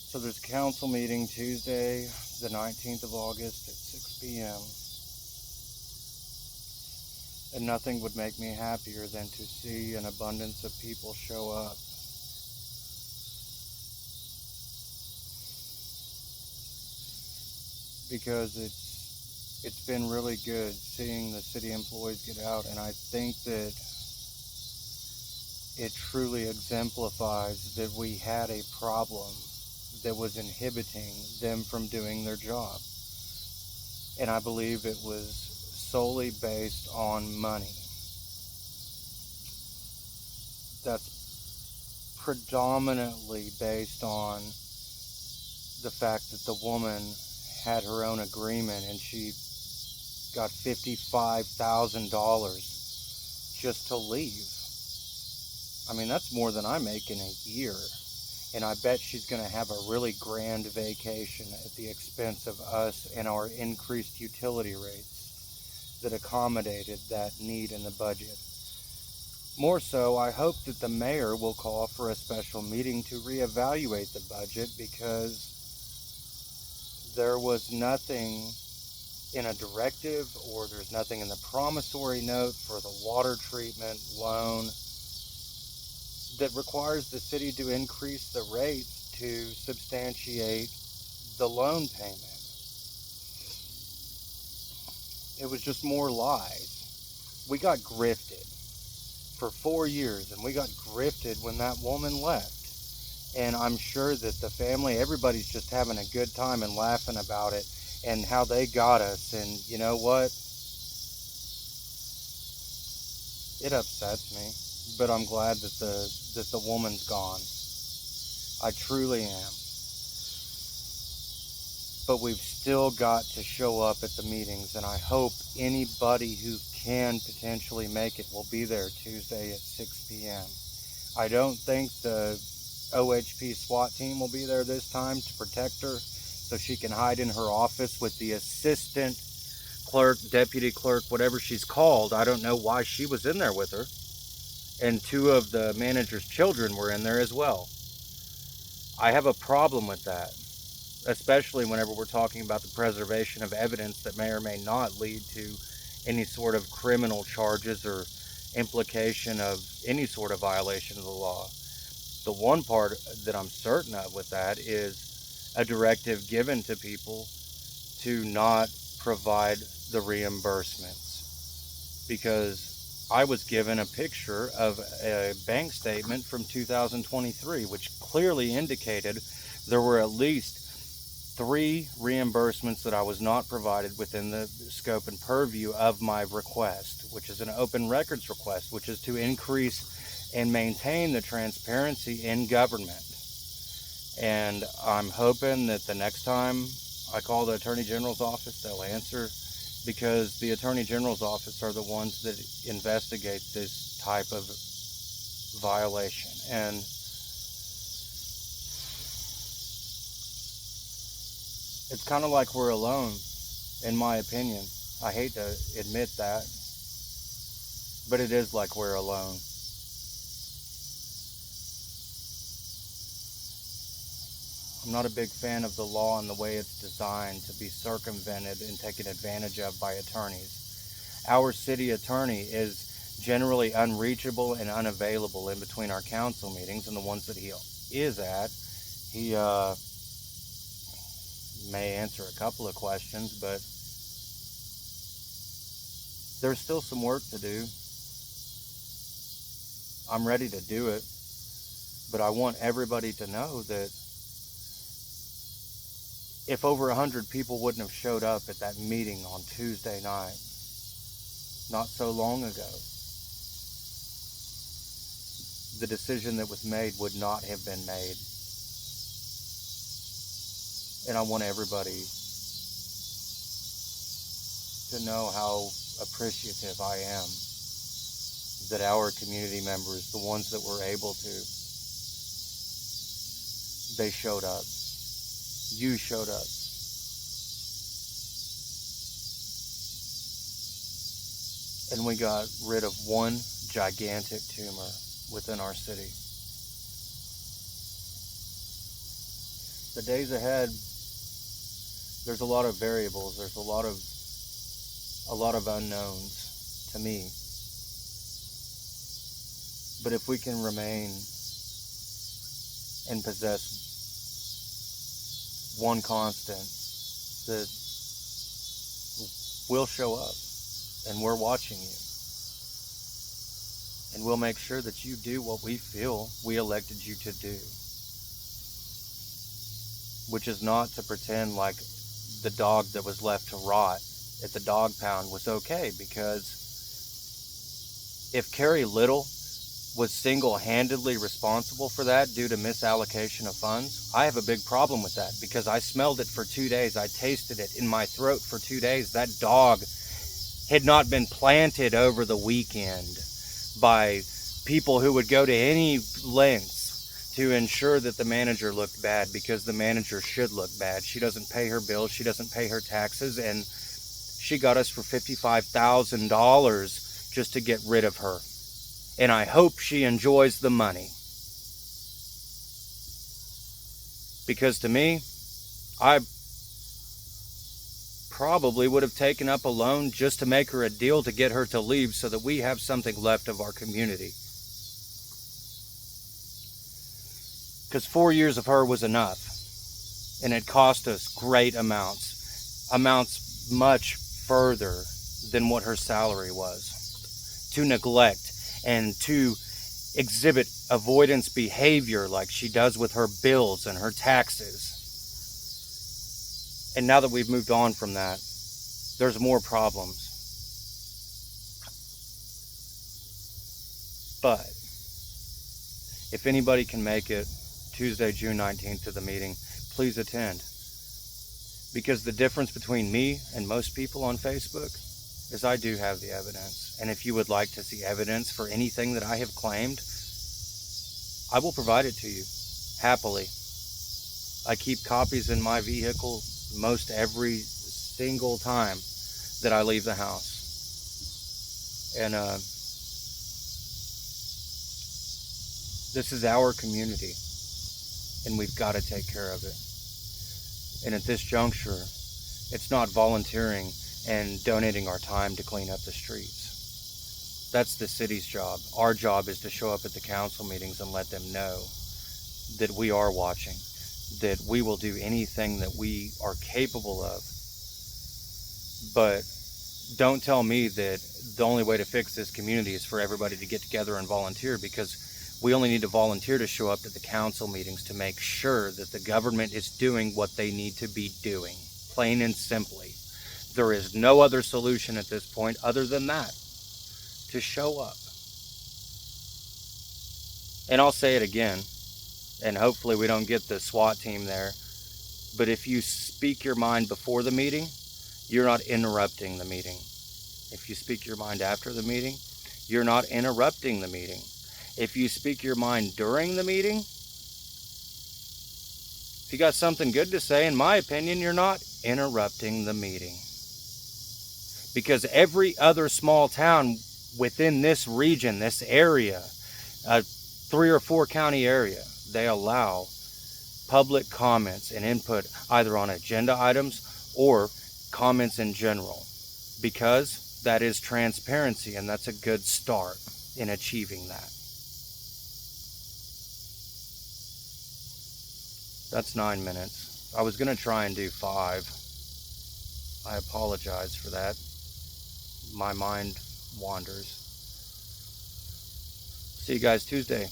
So there's a council meeting Tuesday, the 19th of August at 6 p.m. And nothing would make me happier than to see an abundance of people show up. Because it's been really good seeing the city employees get out, and I think that it truly exemplifies that we had a problem that was inhibiting them from doing their job. And I believe it was solely based on money. That's predominantly based on the fact that the woman had her own agreement and she got $55,000 just to leave. I mean, that's more than I make in a year. And I bet she's going to have a really grand vacation at the expense of us and our increased utility rates that accommodated that need in the budget. More so, I hope that the mayor will call for a special meeting to reevaluate the budget, because there was nothing in a directive, or there's nothing in the promissory note for the water treatment loan that requires the city to increase the rates to substantiate the loan payment. It was just more lies. We got grifted for 4 years, and we got grifted when that woman left. And I'm sure that the family, everybody's just having a good time and laughing about it and how they got us. And you know what? It upsets me, but I'm glad that the woman's gone. I truly am. But we've still got to show up at the meetings, and I hope anybody who can potentially make it will be there Tuesday at 6 p.m. I don't think the OHP SWAT team will be there this time to protect her, so she can hide in her office with the assistant clerk, deputy clerk, whatever she's called. I don't know why she was in there with her. And 2 of the manager's children were in there as well. I have a problem with that, especially whenever we're talking about the preservation of evidence that may or may not lead to any sort of criminal charges or implication of any sort of violation of the law. The one part that I'm certain of with that is a directive given to people to not provide the reimbursements, because I was given a picture of a bank statement from 2023, which clearly indicated there were at least 3 reimbursements that I was not provided within the scope and purview of my request, which is an open records request, which is to increase and maintain the transparency in government. And I'm hoping that the next time I call the Attorney General's office, they'll answer, because the Attorney General's office are the ones that investigate this type of violation. And it's kind of like we're alone, in my opinion. I hate to admit that, but it is like we're alone. I'm not a big fan of the law and the way it's designed to be circumvented and taken advantage of by attorneys. Our city attorney is generally unreachable and unavailable in between our council meetings, and the ones that he is at, he may answer a couple of questions, but there's still some work to do. I'm ready to do it, but I want everybody to know that if over 100 people wouldn't have showed up at that meeting on Tuesday night, not so long ago, the decision that was made would not have been made. And I want everybody to know how appreciative I am that our community members, the ones that were able to, they showed up. You showed up. And we got rid of one gigantic tumor within our city. The days ahead, there's a lot of variables. There's a lot of unknowns to me. But if we can remain and possess one constant, that we'll show up and we're watching you. And we'll make sure that you do what we feel we elected you to do. Which is not to pretend like the dog that was left to rot at the dog pound was okay, because if Carrie Little was single-handedly responsible for that due to misallocation of funds, I have a big problem with that, because I smelled it for 2 days. I tasted it in my throat for 2 days. That dog had not been planted over the weekend by people who would go to any lengths to ensure that the manager looked bad, because the manager should look bad. She doesn't pay her bills, she doesn't pay her taxes, and she got us for $55,000 just to get rid of her. And I hope she enjoys the money. Because to me, I probably would have taken up a loan just to make her a deal to get her to leave, so that we have something left of our community. Because 4 years of her was enough. And it cost us great amounts. Amounts much further than what her salary was. To neglect and to exhibit avoidance behavior like she does with her bills and her taxes. And now that we've moved on from that, there's more problems. But if anybody can make it Tuesday, June 19th to the meeting, please attend. Because the difference between me and most people on Facebook is I do have the evidence. And if you would like to see evidence for anything that I have claimed, I will provide it to you, happily. I keep copies in my vehicle most every single time that I leave the house. And this is our community, and we've got to take care of it. And at this juncture, it's not volunteering and donating our time to clean up the streets. That's the city's job. Our job is to show up at the council meetings and let them know that we are watching, that we will do anything that we are capable of. But don't tell me that the only way to fix this community is for everybody to get together and volunteer, because we only need to volunteer to show up to the council meetings to make sure that the government is doing what they need to be doing, plain and simply. There is no other solution at this point other than that, to show up. And I'll say it again, and hopefully we don't get the SWAT team there, but if you speak your mind before the meeting, you're not interrupting the meeting. If you speak your mind after the meeting, you're not interrupting the meeting. If you speak your mind during the meeting, if you got something good to say, in my opinion, you're not interrupting the meeting. Because every other small town within this region, this area, 3 or 4 county area, they allow public comments and input either on agenda items or comments in general, because that is transparency, and that's a good start in achieving that. That's 9 minutes. I was going to try and do 5. I apologize for that. My mind wanders. See you guys Tuesday.